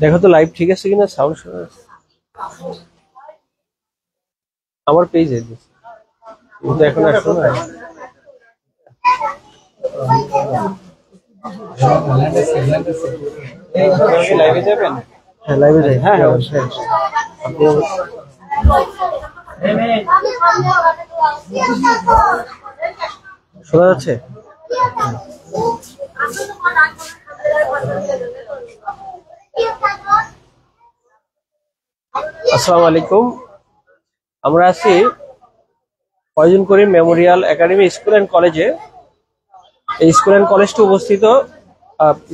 দেখো তো লাইভ ঠিক আছে কিনা, সাউন্ড শোনা যাচ্ছে? আমার পেজে কিন্তু এখন আসলো না। লাইভে যাবেন? হ্যাঁ লাইভে যাই। হ্যাঁ হ্যাঁ অবশ্যই। আপনি শোনা যাচ্ছে? আসসালামু আলাইকুম। আমরা আছি Faizul Karim memorial academy school and কলেজে। এই স্কুল অ্যান্ড কলেজটি অবস্থিত,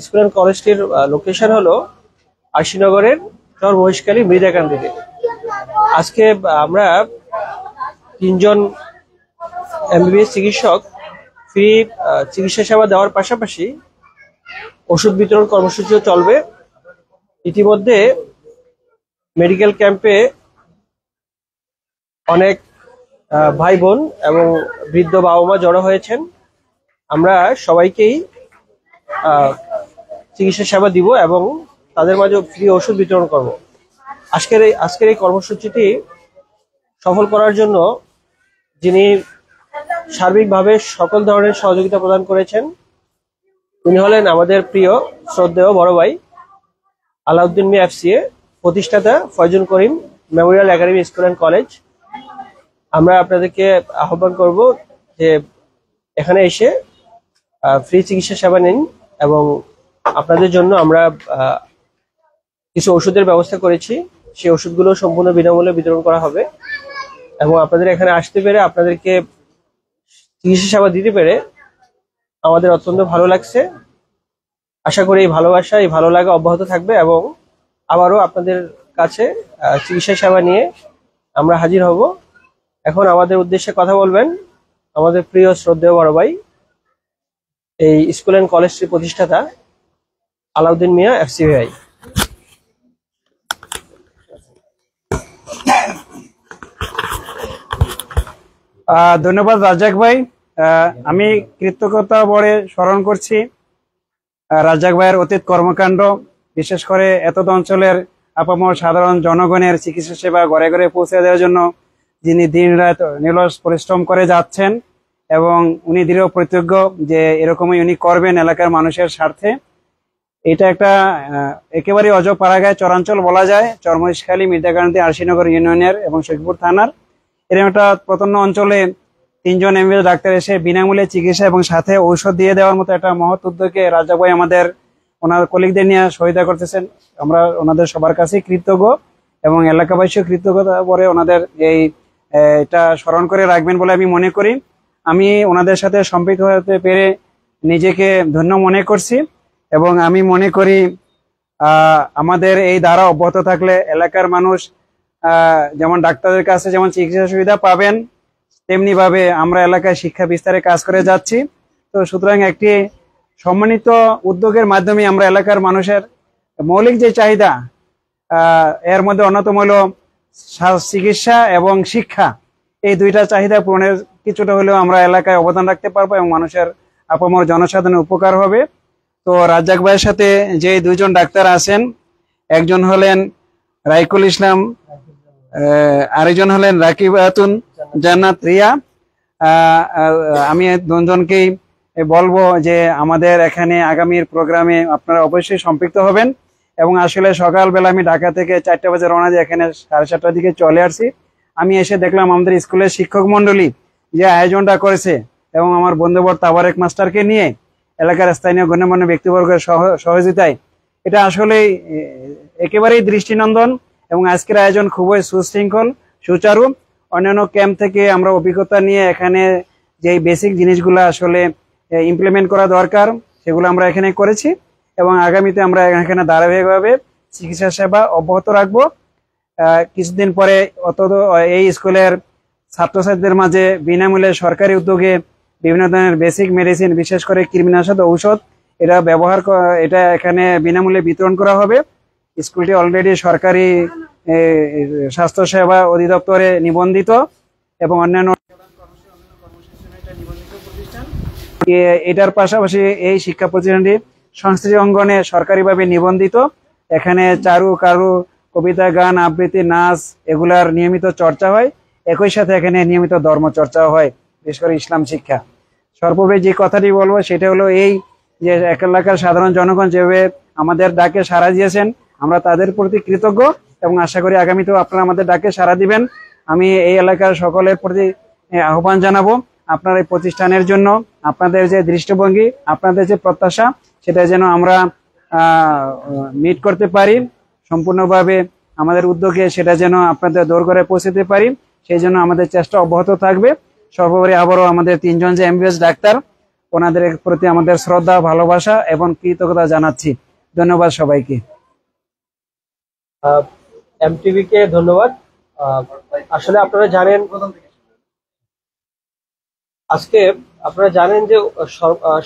স্কুল অ্যান্ড কলেজটির লোকেশন হলো আশিনগরের চর মহেশখালী মৃদাকান্দিতে। আজকে আমরা 3 জন এমবিবিএস চিকিৎসক ফ্রি চিকিৎসা সেবা দেওয়ার পাশাপাশি ওষুধ বিতরণ কর্মসূচিও চলবে। ইতিমধ্যে মেডিকেল ক্যাম্পে অনেক ভাই বোন এবং বৃদ্ধ বাবা মা জড়ো হয়েছেন। আমরা সবাইকেই চিকিৎসা সেবা দিব এবং তাদের মাঝে ফ্রি ওষুধ বিতরণ করব। আজকের এই কর্মসূচিটি সফল করার জন্য যিনি সার্বিকভাবে সকল ধরনের সহযোগিতা প্রদান করেছেন তিনি হলেন আমাদের প্রিয় শ্রদ্ধেয় বড় ভাই আলাউদ্দিন মিয়া এফসিএ, প্রতিষ্ঠাতা Faizul Karim memorial academy school and college. আমরা আপনাদেরকে আহ্বান করব যে এখানে এসে ফ্রি চিকিৎসা সেবা নিন এবং আপনাদের জন্য আমরা কিছু ওষুধের ব্যবস্থা করেছি। সেই ওষুধগুলো সম্পূর্ণ বিনামূল্যে বিতরণ করা হবে এবং আপনাদের এখানে আসতে পেরে আপনাদেরকে চিকিৎসা সেবা দিতে পেরে আমাদের অত্যন্ত ভালো লাগছে। আশা করি এই ভালোবাসা, এই ভালো লাগা অব্যাহত থাকবে এবং আবারও আপনাদের কাছে চিকিৎসা সেবা নিয়ে আমরা হাজির হব। এখন আমাদের উদ্দেশ্যে কথা বলবেন আমাদের প্রিয় শ্রদ্ধেয় বড় ভাই, এই স্কুল অ্যান্ড কলেজটির প্রতিষ্ঠাতা আলাউদ্দিন মিয়া এফসিআই। ধন্যবাদ রাজ্জাক ভাই। আমি কৃতজ্ঞতা ভরে স্মরণ করছি রাজ্জাক ভাইয়ের অতীত কর্মকাণ্ড, বিশেষ করে এতদ অঞ্চলের আপামর সাধারণ জনগণের চিকিৎসা সেবা ঘরে ঘরে পৌঁছে দেওয়ার জন্য যিনি দিন রাত নিরলস পরিশ্রম করে যাচ্ছেন এবং উনি দৃঢ় প্রতিজ্ঞ যে এরকমই উনি করবেন এলাকার মানুষের স্বার্থে। এটা একটা একেবারে অজপাড়াগায় চরাঞ্চল বলা যায়, চরমহেশখালী মৃদাকান্দি আরশিনগর ইউনিয়নের এবং সখীপুর থানার এরকম একটা প্রত্যন্ত অঞ্চলে 3 জন এমবিবিএস ডাক্তার এসে বিনামূল্যে চিকিৎসা এবং সাথে ঔষধ দিয়ে দেওয়ার মতো একটা মহৎ উদ্যোগে রাজ্জাক ভাই আমাদের ওনার কলিগদের নিয়ে সহায়তা করতেছেন। আমরা ওনাদের সবার কাছেই কৃতজ্ঞ এবং এলাকাবাসীও কৃতজ্ঞতা পরে ওনাদের এটা স্মরণ করে রাখবেন বলে আমি মনে করি। আমি ওনাদের সাথে সম্পৃক্ত হতে পেরে নিজেকে ধন্য মনে করছি এবং আমি মনে করি আমাদের এই ধারা অব্যাহত থাকলে এলাকার মানুষ যেমন ডাক্তারদের কাছে যেমন চিকিৎসা সুবিধা পাবেন তেমনি ভাবে আমরা এলাকায় শিক্ষা বিস্তারে কাজ করে যাচ্ছি। তো সুতরাং একটি সম্মানিত উদ্যোগের মাধ্যমে আমরা এলাকার মানুষের মৌলিক যে চাহিদা এর মধ্যে অন্যতম হলো চিকিৎসা এবং শিক্ষা, এই দুইটা চাহিদা পূরণের কিছুটা হলেও আমরা এলাকায় অবদান রাখতে পারবো এবং মানুষের আপামর জনসাধারণের উপকার হবে। তো রাজ্জাক ভাইয়ের সাথে যে 2 জন ডাক্তার আছেন, একজন হলেন রাইকুল ইসলাম, আরেকজন হলেন রাকিবাতুন জান্নাত রিয়া। আমি 2 জনকেই বলবো যে আমাদের এখানে আগামীর প্রোগ্রামে আপনারা অবশ্যই সম্পৃক্ত হবেন এবং আসলে সকালবেলা আমি ঢাকা থেকে 4টা বাজে রওনা দিয়ে এখানে 7:30টার দিকে চলে আসছি। আমি এসে দেখলাম আমাদের স্কুলের শিক্ষক মন্ডলী যে আয়োজনটা করেছে এবং আমার বন্ধুবর তাবারেক মাস্টারকে নিয়ে এলাকার স্থানীয় গণ্যমান্য ব্যক্তিবর্গের সহযোগিতায় এটা আসলেই একেবারেই দৃষ্টিনন্দন এবং আজকের আয়োজন খুবই সুশৃঙ্খল সুচারু। অন্যান্য ক্যাম্প থেকে আমরা অভিজ্ঞতা নিয়ে এখানে যে বেসিক জিনিসগুলো আসলে ইমপ্লিমেন্ট করা দরকার সেগুলো আমরা এখানে করেছি এবং আগামীতে আমরা এখানে ধারাবাহিকভাবে চিকিৎসা সেবা অব্যাহত রাখবো। কিছুদিন পরে এই স্কুলের ছাত্রছাত্রীদের মাঝে বিনামূল্যে সরকারি উদ্যোগে বিভিন্ন ধরনের বেসিক মেডিসিন, বিশেষ করে কৃমিনাশক ঔষধ এটা এখানে বিনামূল্যে বিতরণ করা হবে। স্কুলটি অলরেডি সরকারি স্বাস্থ্য সেবা অধিদপ্তরে নিবন্ধিত এবং অন্যান্য এটার পাশাপাশি এই শিক্ষা প্রতিষ্ঠানটি সংস্কৃতি অঙ্গনে সরকারিভাবে নিবন্ধিত। এখানে চারু, কারু, কবিতা, গান, আবৃত্তি, নাচ এগুলার নিয়মিত চর্চা হয়। একই সাথে এখানে নিয়মিত ধর্ম চর্চা হয়, বিশেষ করে ইসলাম শিক্ষা। সর্বোপরি যে কথাটি বলবো সেটা হলো এই যে এলাকার সাধারণ জনগণ যেভাবে আমাদের ডাকে সাড়া দিয়েছেন, আমরা তাদের প্রতি কৃতজ্ঞ এবং আশা করি আগামীতেও আপনারা আমাদের ডাকে সাড়া দিবেন। আমি এই এলাকার সকলের প্রতি আহ্বান জানাবো, আপনার এই প্রতিষ্ঠানের জন্য আপনাদের যে দৃষ্টিভঙ্গি, আপনাদের যে প্রত্যাশা, সেটা যেন আমরা মিট করতে পারি সম্পূর্ণভাবে। আমাদের উদ্যোগে সেটা যেন আপনাদের দোরগোড়ায় পৌঁছতে পারি, সেই জন্য আমাদের চেষ্টা অব্যাহত থাকবে। সর্বোপরি আবারও আমাদের 3 জন যে এমবিবিএস ডাক্তার, ওনাদের প্রতি আমাদের শ্রদ্ধা, ভালোবাসা এবং কৃতজ্ঞতা জানাচ্ছি। ধন্যবাদ সবাইকে। এমটিভি কে ধন্যবাদ। আসলে আপনারা জানেন, আজকে আপনারা জানেন যে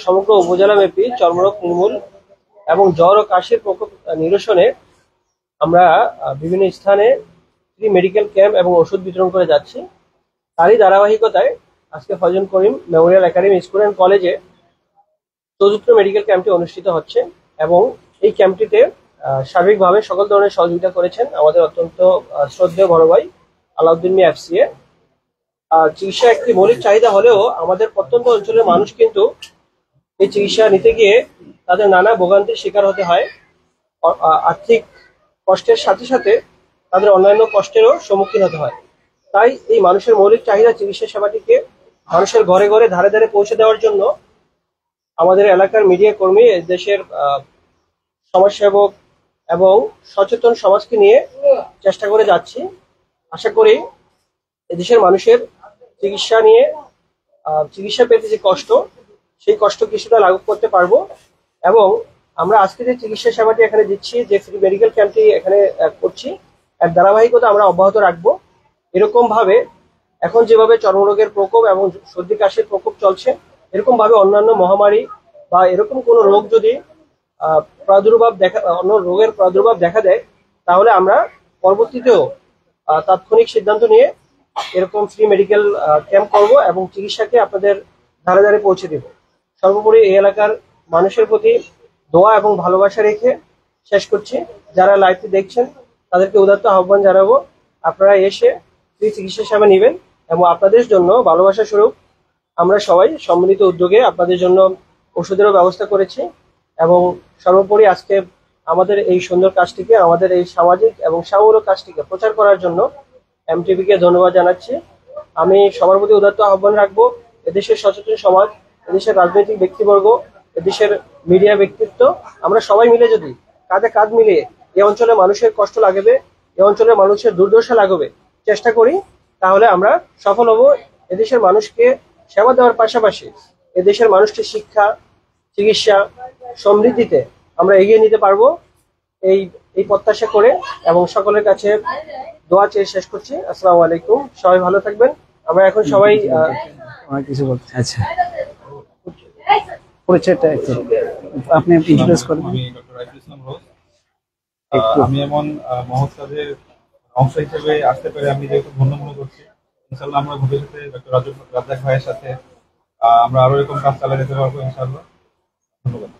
সমগ্র উপজেলা ব্যাপী চর্মরোগ নির্মূল এবং জ্বর ও কাশির প্রকোপ নিরসনে আমরা বিভিন্ন স্থানে ফ্রি মেডিকেল ক্যাম্প এবং ওষুধ বিতরণ করে যাচ্ছি। তারই ধারাবাহিকতায় আজকে Faizul Karim memorial academy school and কলেজে ৪র্থ মেডিকেল ক্যাম্পটি অনুষ্ঠিত হচ্ছে এবং এই ক্যাম্পটিতে সার্বিকভাবে সকল ধরনের সহযোগিতা করেছেন আমাদের অত্যন্ত শ্রদ্ধেয় বড় ভাই আলাউদ্দিন মিয়া FCA। চিকিৎসা একটি মৌলিক চাহিদা হলেও আমাদের প্রত্যন্ত অঞ্চলের মানুষ কিন্তু এই চিকিৎসা নিতে গিয়ে তাদের নানা ভোগান্তির শিকার হতে হয়। আর্থিক কষ্টের সাথে সাথে তাদের অন্যান্য কষ্টেরও সম্মুখীন হতে হয়। তাই এই মানুষের মৌলিক চাহিদা চিকিৎসা সেবাটিকে মানুষের ঘরে ঘরে ধারে ধারে পৌঁছে দেওয়ার জন্য আমাদের এলাকার মিডিয়া কর্মী, দেশের সমাজসেবক এবং সচেতন সমাজকে নিয়ে চেষ্টা করে যাচ্ছি। আশা করি এদেশের মানুষের চিকিৎসা পেতে যে কষ্ট, সেই কষ্ট কিছুটা লাঘব করতে পারবো এবং আমরা আজকে যে চিকিৎসা সেবাটি এখানে দিচ্ছি, যে ফ্রি মেডিকেল ক্যাম্পটি এখানে করছি, এর ধারাবাহিকতা আমরা অব্যাহত রাখবো। এরকম ভাবে এখন যেভাবে চর্মরোগের প্রকোপ এবং সর্দি কাশির প্রকোপ চলছে, এরকম ভাবে অন্যান্য মহামারী বা এরকম কোনো রোগ যদি অন্য রোগের প্রাদুর্ভাব দেখা দেয়, তাহলে আমরা পরবর্তীতেও তাৎক্ষণিক সিদ্ধান্ত নিয়ে এরকম ফ্রি মেডিকেল ক্যাম্প করব এবং চিকিৎসাকে আপনাদের ধারে ধারে পৌঁছে দেব। সর্বোপরি এই এলাকার মানুষের প্রতি দোয়া এবং ভালোবাসা রেখে শেষ করছি। যারা লাইভটি দেখছেন তাদেরকে উদাত্ত আহ্বান জানাবো, আপনারা এসে ফ্রি চিকিৎসা সেবা নেবেন এবং আপনাদের জন্য ভালোবাসা স্বরূপ আমরা সবাই সম্মিলিত উদ্যোগে আপনাদের জন্য ওষুধেরও ব্যবস্থা করেছি। এবং সর্বোপরি আজকে আমাদের এই সুন্দর কাজটিকে, আমাদের এই সামাজিক এবং সামূহিক কাজটিকে প্রচার করার জন্য এমটিভি কে ধন্যবাদ জানাচ্ছি। আমি সবার প্রতি উদাত্ত আহ্বান রাখবো, এদেশের সচেতন সমাজ, এদেশের রাজনৈতিক ব্যক্তিবর্গ, এদেশের মিডিয়া ব্যক্তিত্ব, আমরা সবাই মিলে যদি কাঁধে কাঁধ মিলিয়ে এই অঞ্চলের মানুষের কষ্ট লাগবে, এই অঞ্চলের মানুষের দুর্দশা লাগবে চেষ্টা করি, তাহলে আমরা সফল হব। এদেশের মানুষকে সেবা দেওয়ার পাশাপাশি এদেশের মানুষকে শিক্ষা, চিকিৎসা, সমৃদ্ধিতে আমরা এগিয়ে নিতে পারবো, এই প্রত্যাশা করে এবং সকলের কাছে দোয়া চেয়ে শেষ করছি। আসসালামু আলাইকুম, সবাই ভালো থাকবেন। আমরা এখন সবাই কিছু বলতে, আচ্ছা পরিচয়টা একটু আপনি ইন্ট্রোডিউস করবেন। আমি ডক্টর রাইফুল ইসলাম রোজ। আমি এমন মহৎ কাজের অংশ হিসেবে আসতে পেরে আমি যেহেতু ধন্য মনে করছি। ইনশাআল্লাহ আমরা ভবিষ্যতে ডক্টর রাজ্জাক ভাইয়ের সাথে আমরা আরো এরকম কাজ চালিয়ে যেতে পারবো ইনশাআল্লাহ। ধন্যবাদ।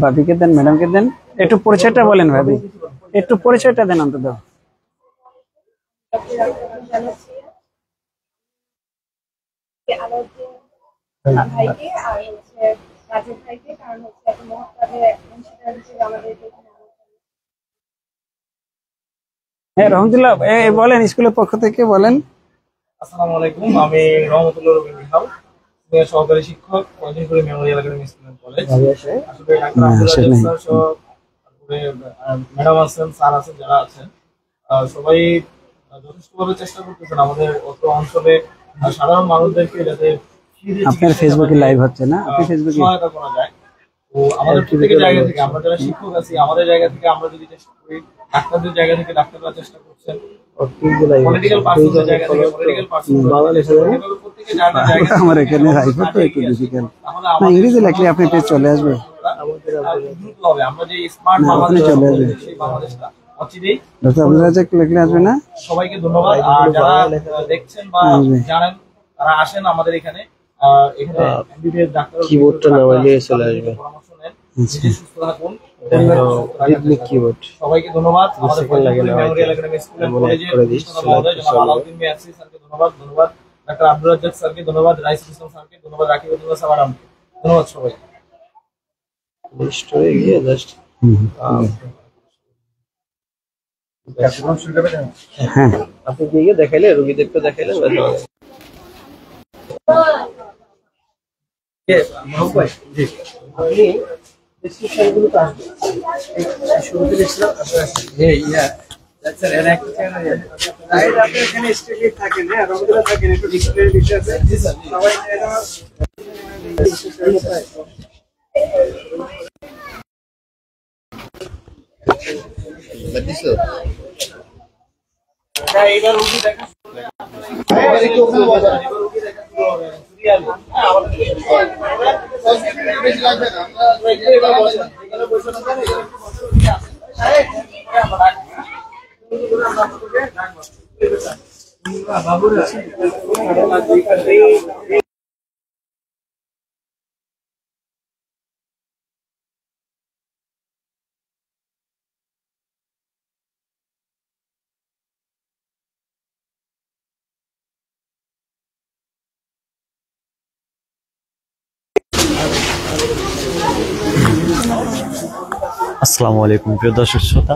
ভাবিকে দেন, ম্যাডামকে দেন, একটু পরিচয়টা বলেন ভাবি, একটু পরিচয়টা দেন অন্তত। হ্যাঁ রহমতুল্লাহ, বলেন স্কুলের পক্ষ থেকে বলেন। আসসালামু আলাইকুম, আমি রহমতুল্লাহ রবিউল বিহাল, সহকারী শিক্ষক, Faizul memorial academy school and college. আসলে ম্যাডাম আছেন, স্যার আছেন, যারা আছেন সবাই যথেষ্টভাবে চেষ্টা করতেছেন আমাদের অত অঞ্চলে সাধারণ মানুষদেরকে যাতে আপনার ফেসবুকে লাইভ হচ্ছে না, আপনি ফেসবুকে সহায়তা করা যায়। তো আমাদের প্রত্যেকের জায়গা থেকে, আমরা যারা শিক্ষক আছি আমাদের জায়গা থেকে আমরা যদি চেষ্টা করি, ডাক্তারদের জায়গা থেকে ডাক্তাররা চেষ্টা করছেন, পলিটিক্যাল পার্সনের জায়গা থেকে পলিটিক্যাল পার্সন বাংলাদেশে প্রত্যেকে যার যার জায়গা আমার এখানে আইফোন তো একটু ডিফিকাল্ট না, ইংরেজি লেখলে আপনি পেজ চলে আসবে। দ্রুত হবে। আমরা যে স্মার্ট না, বাংলাদেশ আপনি চলে আসবে। সেই বাংলাদেশটা অচিরেই। ডক্টর আব্দুল রাজ্জাক লেখলে আসবে না? সবাইকে ধন্যবাদ। আর যারা দেখছেন বা জানেন তারা আসেন আমাদের এখানে। এখানে এমবিবিএস ডাক্তার কিবোর্ডটা নামাইলে চলে আসবে। পরামর্শ নেন। নিজে সুস্থ থাকুন। রিদমিক কিবোর্ড সবাইকে ধন্যবাদ। আমাদের সেকেন্ড লাগে না, মেমোরিয়াল একাডেমি স্কুলের মনে কলেজের করে দিস, প্রতিষ্ঠাতা মহোদয় জনাব আলাউদ্দিন মিয়াসি স্যারকে ধন্যবাদ। ধন্যবাদ ডাক্তার আব্দুল রাজ্জাক স্যারকে, ধন্যবাদ রাইসুল ইসলাম স্যারকে, ধন্যবাদ রাকিবুল্লাহ সাবারামকে। ধন্যবাদ সবাইকে। স্টোরে গিয়ে জাস্ট হ্যাঁ, আপনি গিয়ে দেখাইলে রোগীদেরকে দেখাইলেন ব্যাস হয়ে গেল। আপনি প্রেসক্রিপশনগুলো তো আসবে। এই শুরুতে দেখছিলাম এইবার রুগী দেখা এবার একটু ওখানে বসা, এবার রুগী দেখা শুরু হবে সিরিয়ালি। হ্যাঁ, আমাদের বেশি লাগবে না, আমরা একটু এবার বসা, এখানে বসে না জানেন, এখানে একটু বসে রুগী আছে। আমরা রাখবো, হ্যাঁ? আমরা আপনাদেরকে রাখবো। বাবুরা আসসালামু আলাইকুম প্রিয় দর্শক শ্রোতা,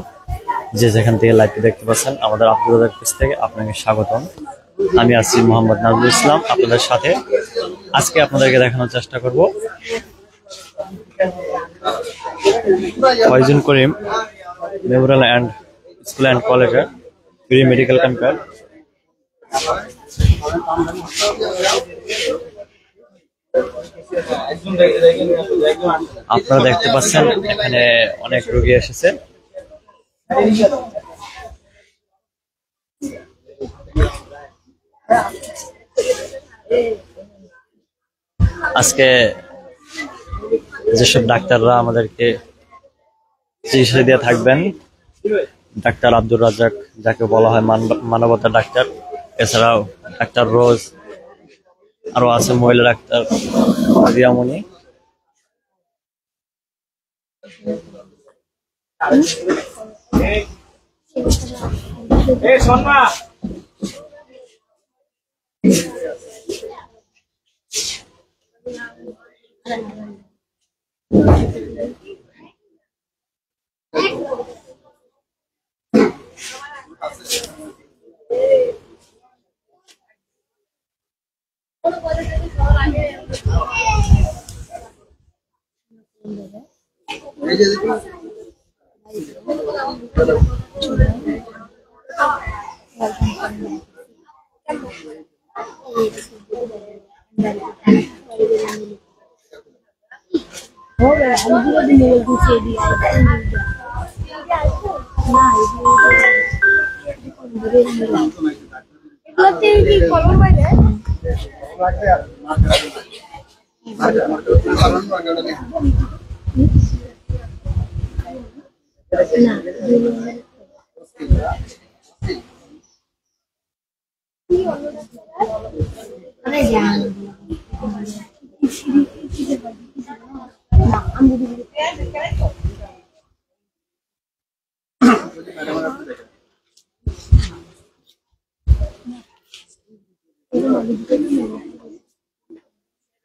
যে যেখান থেকে লাইভটি দেখতে পাচ্ছেন আমাদের আব্দুল রাজ্জাক পেজ থেকে আপনাকে স্বাগতম। আমি আছি মোহাম্মদ নাজরুল ইসলাম আপনাদের সাথে। আজকে আপনাদেরকে দেখানোর চেষ্টা করব Faizul Karim Memorial and school and কলেজের প্রি মেডিকেল ক্যাম্পের আপনারা দেখতে পাচ্ছেন এখানে অনেক রোগী এসেছে। আজকে যেসব ডাক্তাররা আমাদেরকে চিকিৎসা দিয়ে থাকবেন, ডাক্তার আব্দুল রাজ্জাক যাকে বলা হয় মানবতার ডাক্তার, এছাড়াও ডাক্তার রোজ, আরো আছে মহিলা ডাক্তার রিয়ামণি।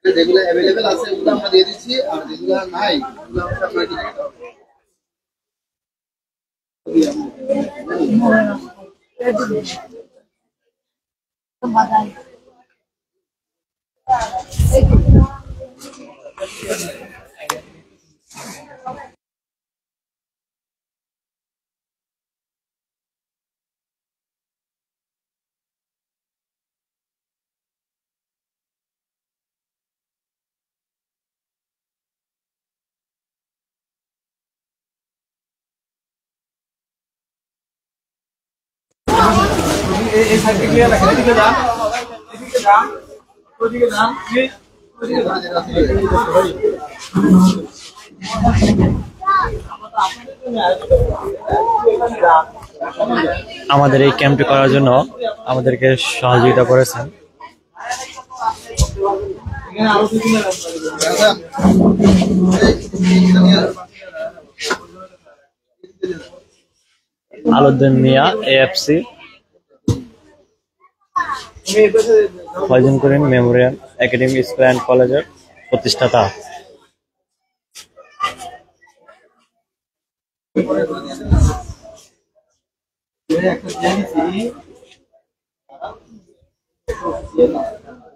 যেগুলো অ্যাভেলেবেল আছে ওগুলো আমরা দিয়ে দিচ্ছি, আর যেগুলো নাই ওগুলো আমরা আপনাকে দিয়ে দিতে হবে। এই সাইড থেকে ক্লিয়ার রাখেন, এদিকে যান, এদিকে যান, ওদিকে যান, ওদিকে যান। আমাদের এই ক্যাম্পটি করার জন্য আমাদেরকে সহযোগিতা করেছেন এখানে আরো কিছু না Alauddin Miah AFC, Faizul Karim memorial academy school and কলেজের প্রতিষ্ঠাতা।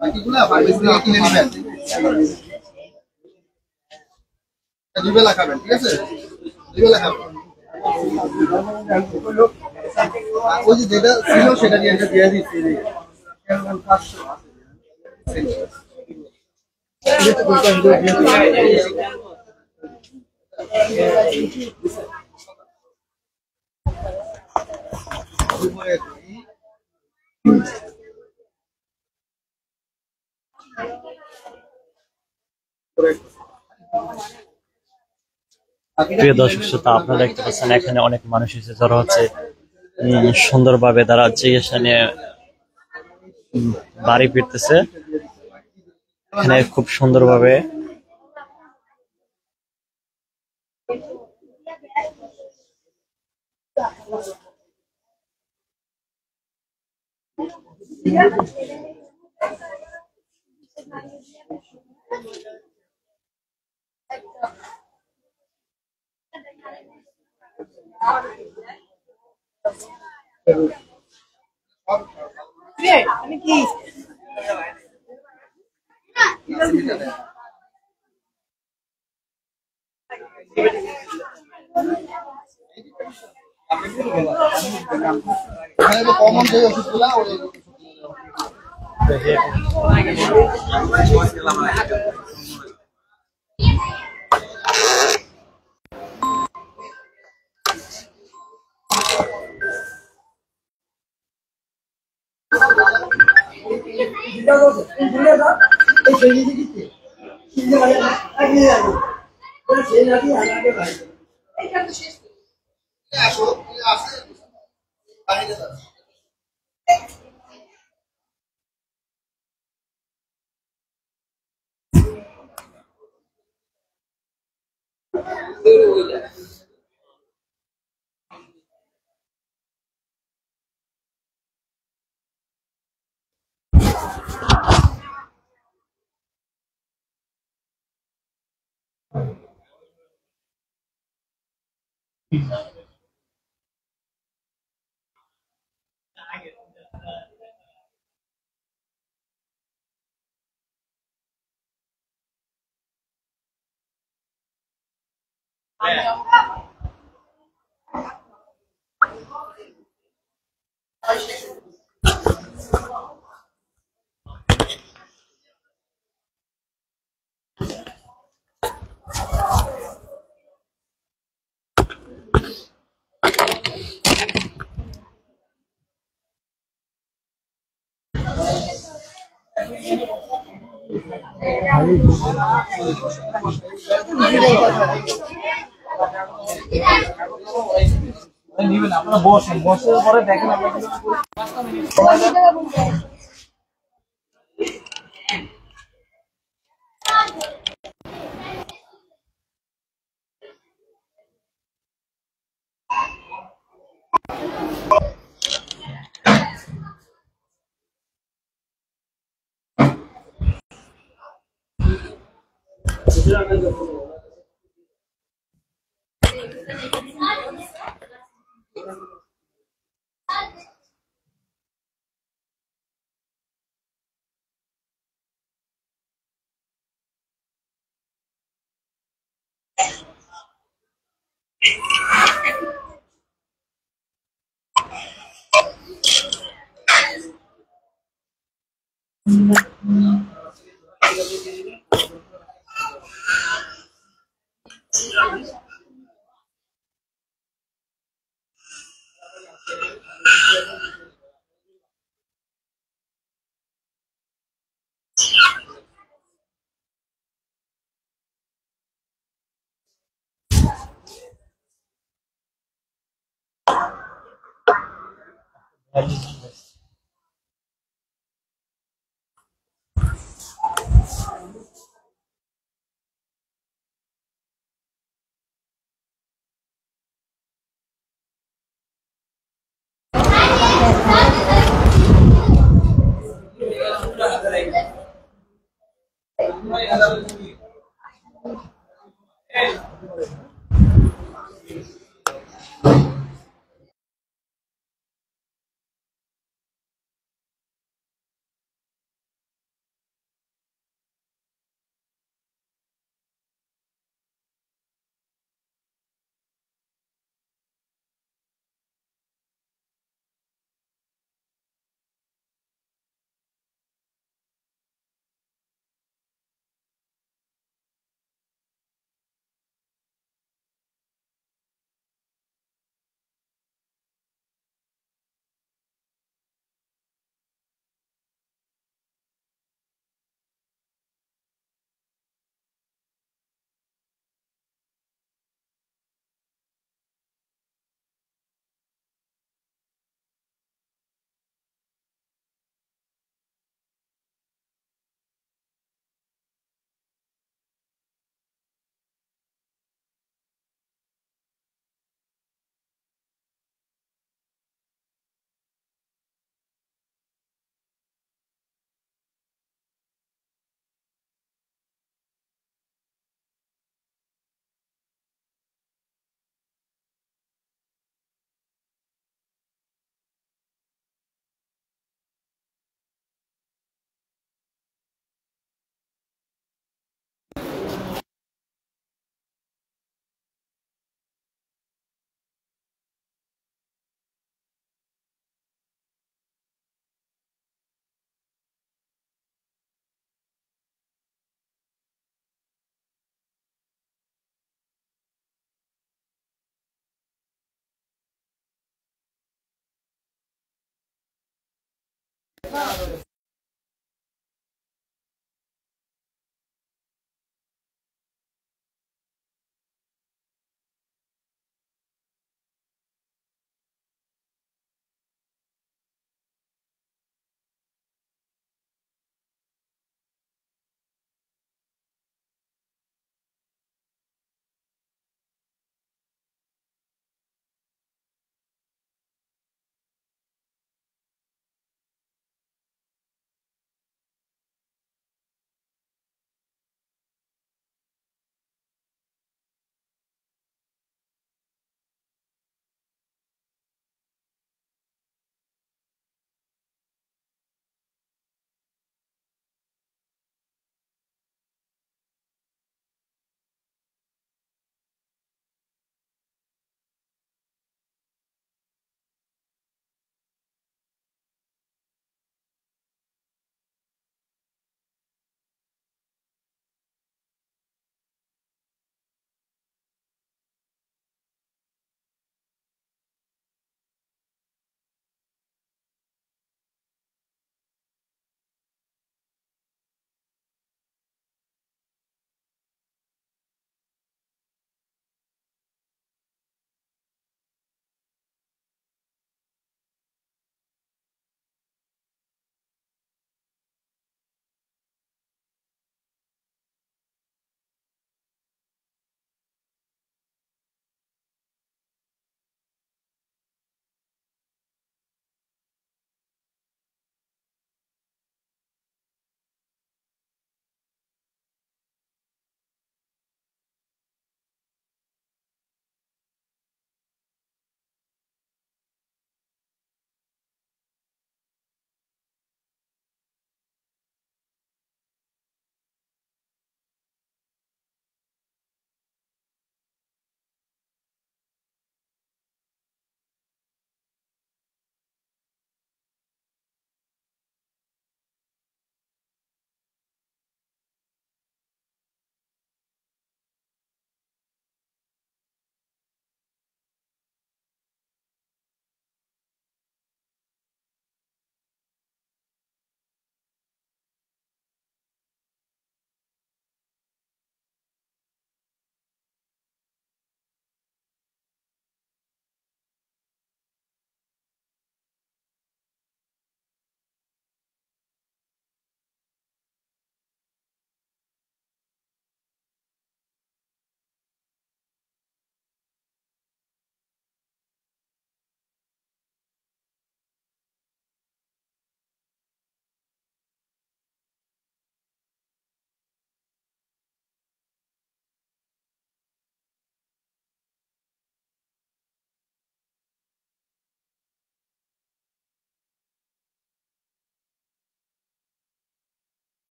বাকিগুলা ফার্মেসি থেকে কিনে নেবেন, দুই বেলা খাবেন, ঠিক আছে? দুই বেলা খাবেন। ওই যে যেটা ছিল সেটা দিয়ে একটা দিয়ে দিচ্ছি। প্রিয় দর্শক শ্রোতা, আপনারা দেখতে পাচ্ছেন এখানে অনেক মানুষ এসে জড়ো হচ্ছে। সুন্দরভাবে তারা চিকিৎসা নিয়ে বাড়ি ফিরতেছে। এখানে খুব সুন্দরভাবে এখানে তো কমন যে ওষুধগুলা ওই নিবেন। আপনারা বসেন, বসে পরে দেখেন আমরা কি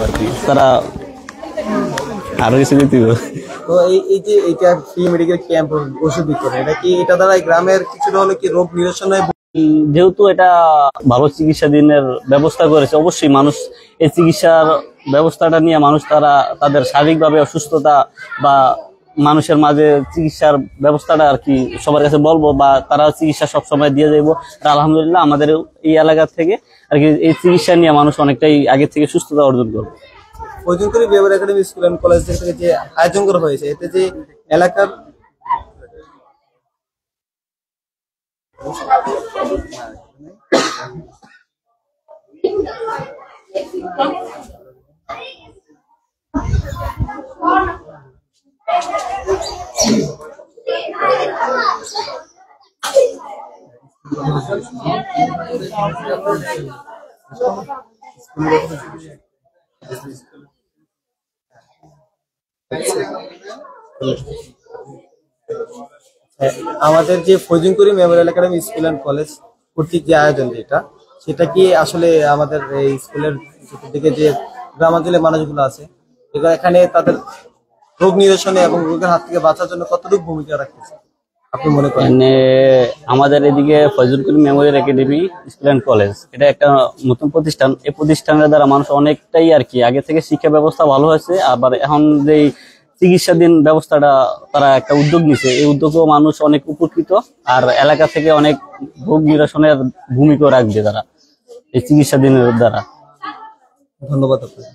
আর কি, তারা আরো কিছু দিতে হবে। তো এই যে এইটা ফ্রি মেডিকেল ক্যাম্প ওষুধ বিতরণ, এটা কি এটা দ্বারা গ্রামের কিছুটা হলে কি রোগ নিরসনে? যেহেতু এটা ভালো চিকিৎসাধীনের ব্যবস্থা করেছে, অবশ্যই মানুষ এই চিকিৎসার ব্যবস্থাটা নিয়ে মানুষ তারা তাদের শারীরিকভাবে অসুস্থতা বা মানুষের মাঝে চিকিৎসার ব্যবস্থাটা আর কি সবার কাছে বলবো, বা তারা চিকিৎসা সবসময় দিয়ে যাইবো। আর আলহামদুলিল্লাহ আমাদের এই এলাকা থেকে আর কি এই চিকিৎসা নিয়ে মানুষ অনেকটাই আগে থেকে সুস্থতা অর্জন করবে। Fazlul behaviour academy school and college থেকে যে আয়োজন করা হয়েছে, এতে যে এলাকার আমাদের যে Fazlul Memorial academy school and college কর্তৃক যে আয়োজন যেটা, সেটা কি আসলে আমাদের এই স্কুলের দিকে যে গ্রামাঞ্চলের মানুষগুলো আছে এখানে তাদের রোগ নিরসনে এবং রোগের হাত থেকে বাঁচার জন্য কতটুকু ভূমিকা রাখতেছে আপনি মনে করেন? মানে আমাদের এদিকে Fazlul Memorial academy school and college, এটা একটা নতুন প্রতিষ্ঠান। এই প্রতিষ্ঠানের দ্বারা মানুষ অনেকটাই আর কি আগে থেকে শিক্ষা ব্যবস্থা ভালো হয়েছে, আবার এখন যে চিকিৎসাধীন ব্যবস্থাটা তারা একটা উদ্যোগ নিছে, এই উদ্যোগেও মানুষ অনেক উপকৃত। আর এলাকা থেকে অনেক রোগ নিরসনের ভূমিকা রাখবে তারা এই চিকিৎসাধীনের দ্বারা। ধন্যবাদ আপনাকে।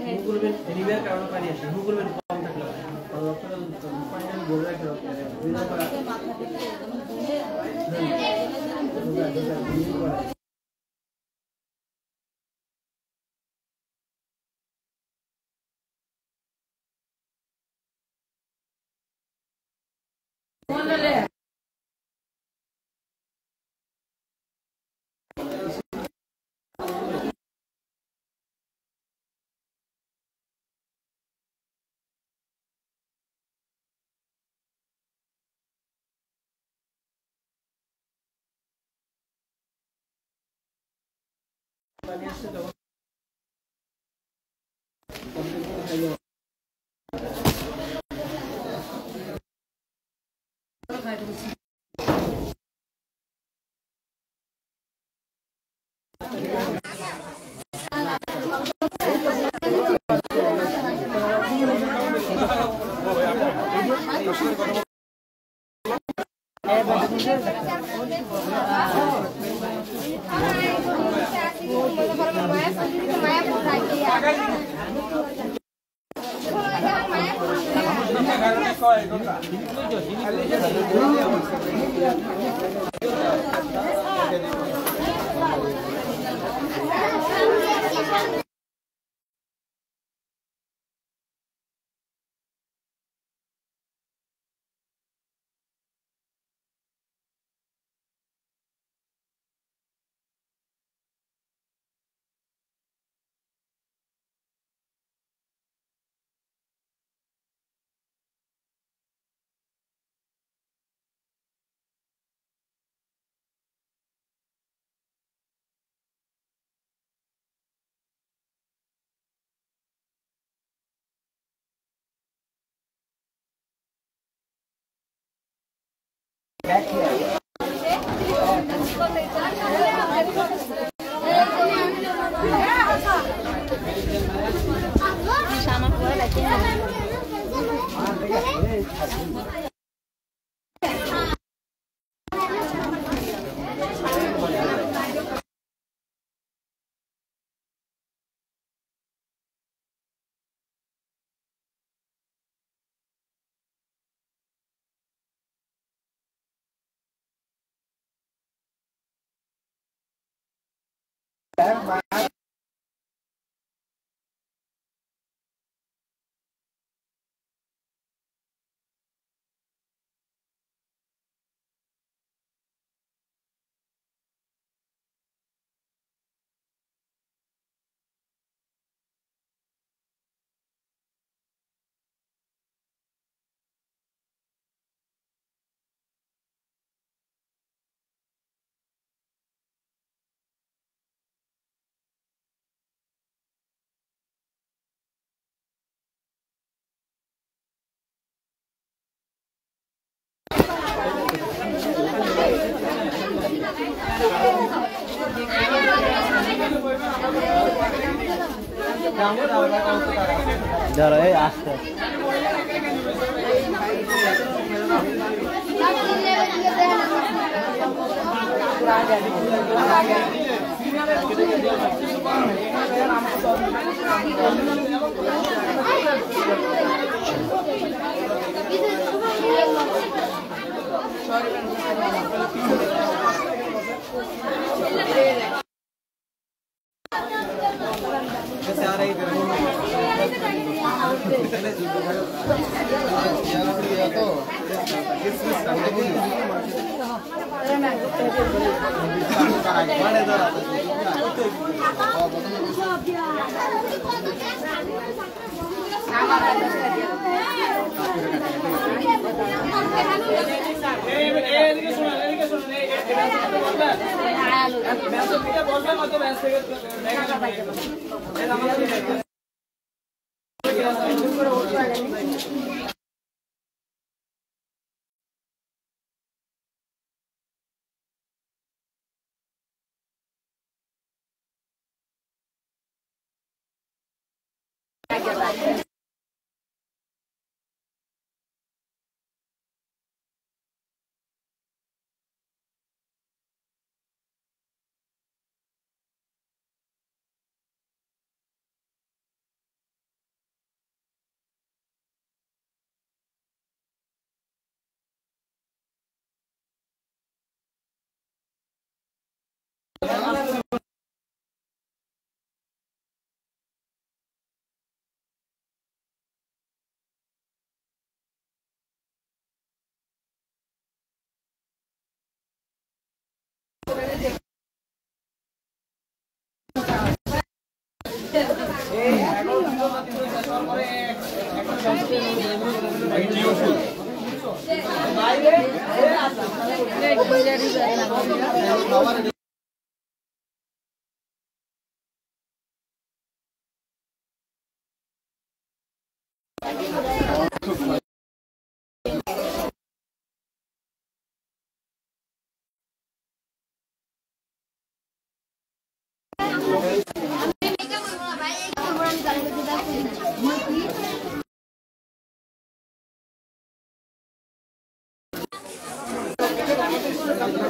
হিমোগ্লোবিন এনিমিয়ার কারণে পানি আসে, হিমোগ্লোবিন কম থাকলে পানিটা ধরে রাখতে হবে। পানি আসছে যখন যারা এই আসছে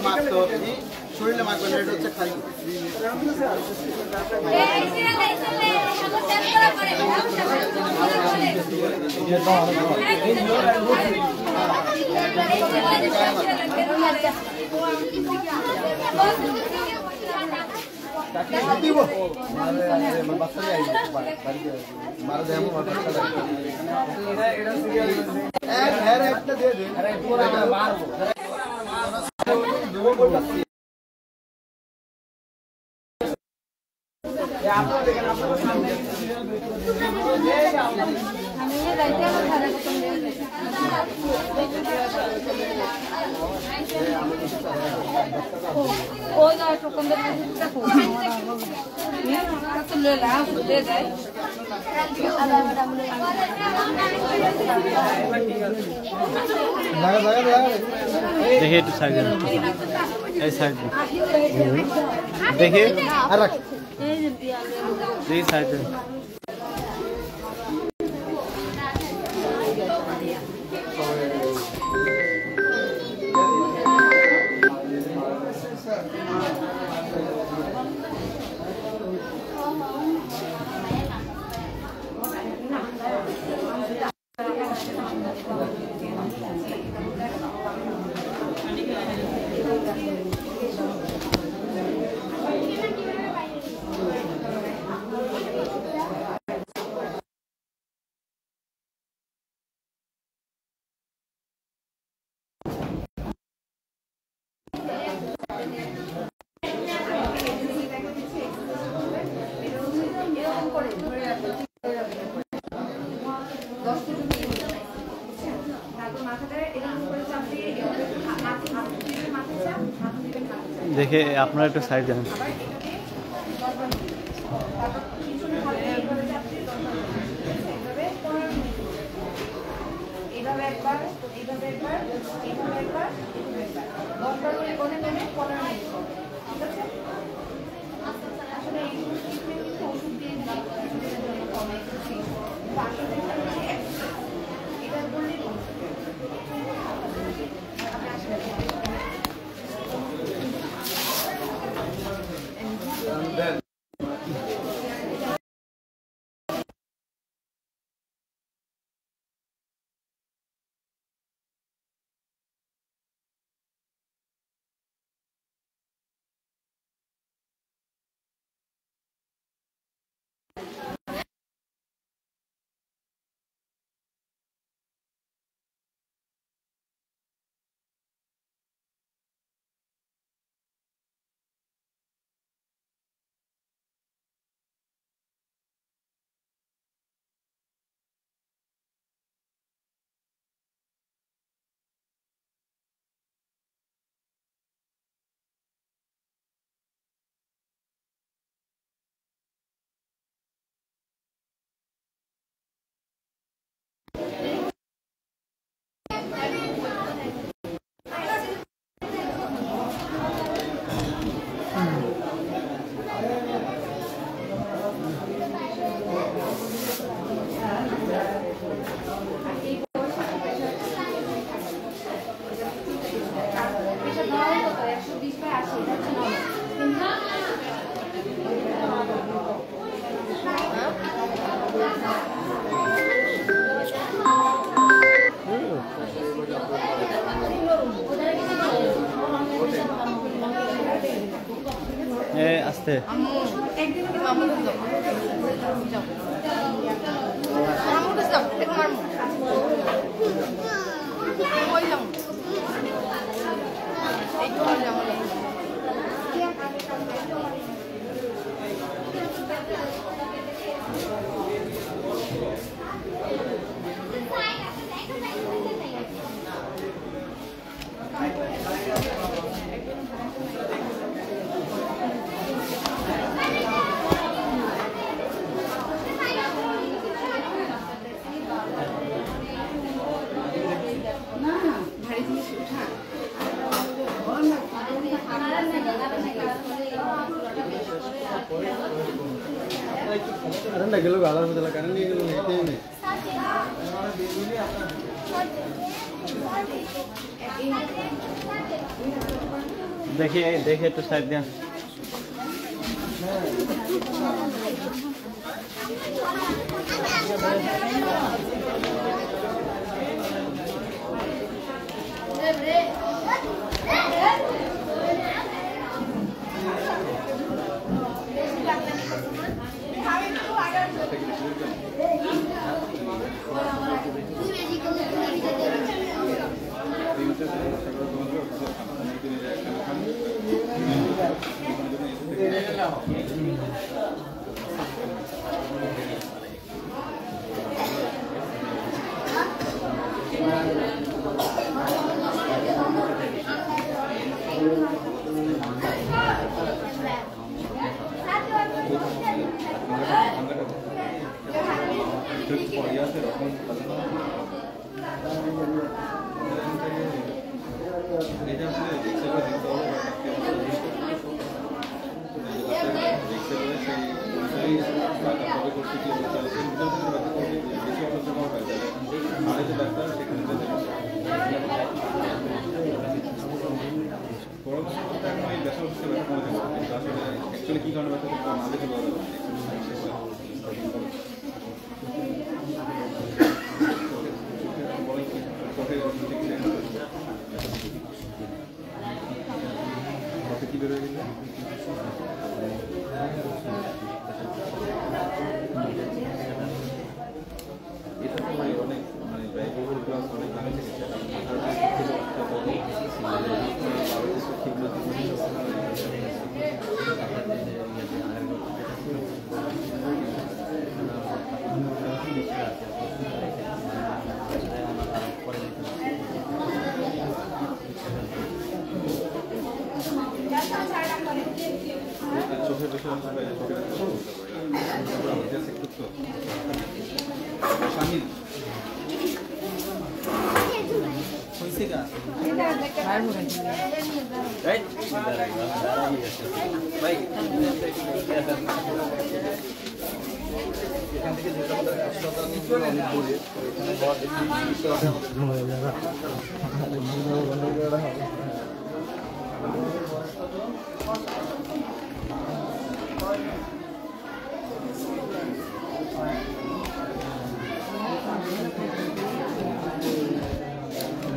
মাত্র শরীরে মাখবেন, এটা হচ্ছে খালি দিব একটা দিয়ে দিন। দেখে একটু সাইড এই সাইড দেখে আর রাখ দেখি সাইড দেখে আপনারা একটু সাইড দেন। আস্তে গেল গালার মধ্যে কারণ নিয়ে গেল নেই দেখি দেখে একটু সাইড দেন।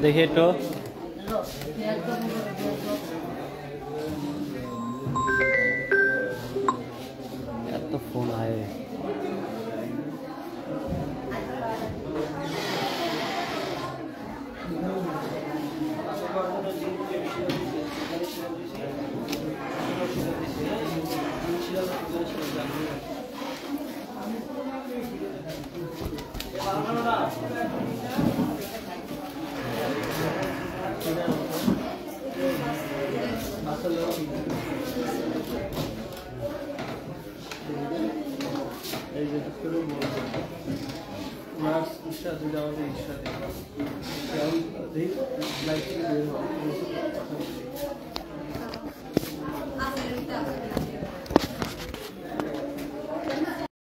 দেখি একটু এত ফোন আয় এই যে করে বলবো মার্স ইশাতে যাওয়ার ইশাতে লাইক